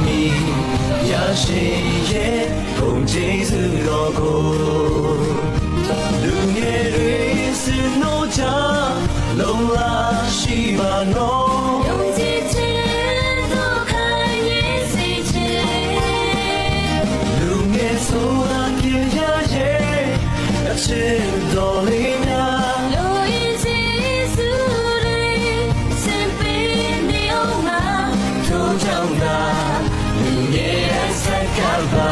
မီရရှိရဲ့ဘုံကျေးဇူးတော်ကိုလူငယ်တွေစနိုးကြလုံလာရှိပါနော်用尽情都看也随之လူငယ်ဆိုတာကြည်ရရဲ့အချစ်တော်လေးများ路已经速率身边的有吗ထိုးကြောင့်သာလူငယ်ဆက်ကပါ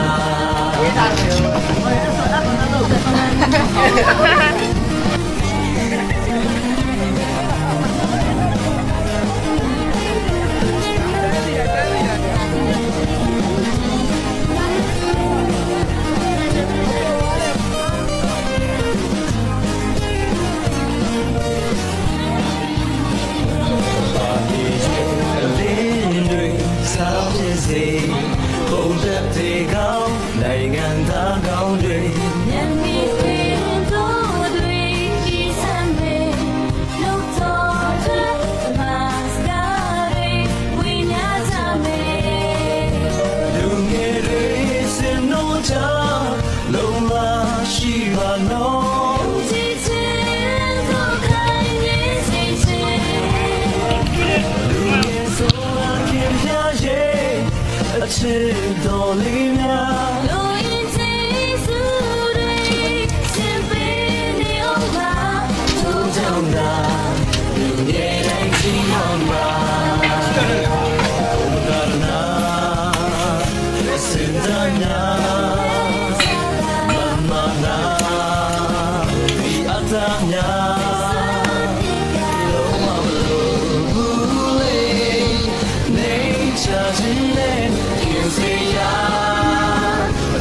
ဘုံသက်တေကောင်းနိုင်ငံသားကောင်းတွေ人民会多对第三杯路走着马斯卡瑞为娘家美လူငယ်တွေစနိုးကြလုံလာရှိပါနော်用尽情都看也随之လူငယ်ဆိုတာခင်ဗျာရဲ့အချစ်တော်လေးများ路已经速率身边的有吗ထိုးကြောင့်သာလူငယ်တိုင်းရှိအောင်ပါဘုရားနာစင်ဒနာမမနာဒီအတားများလုံးဝမလို့ဘူးလေနေချာခြင်းနဲ့ခင်စေရ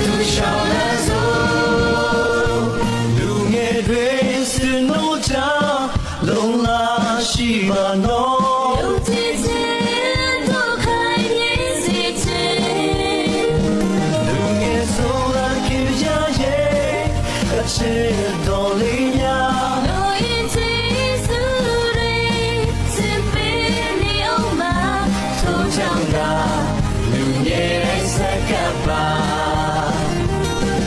သူရှောင်းလဲဆိုလူငယ်တွေစနိုးကြလုံလာရှိပါနော်用尽情都看也随之လူငယ်ဆိုတာခင်ဗျာရဲ့အချစ်တော်လေးများ路已经速率身边的有吗ထိုးကြောင့်သာလူငယ်ဆက်ကပ်ပါ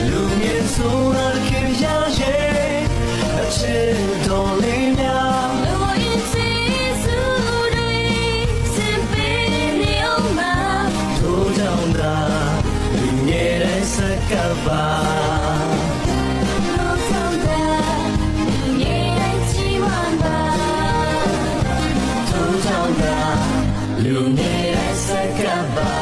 လူငယ်ဆိုတာခင်ဗျာရဲ့အချစ်တော်လေးများ路已经速率身边的有吗ထိုးကြောင့်သာလူငယ်ဆက်ကပ်ပါ路长大你也来期望吧ထိုးကြောင့်သာလူငယ်ဆက်ကပ်ပါ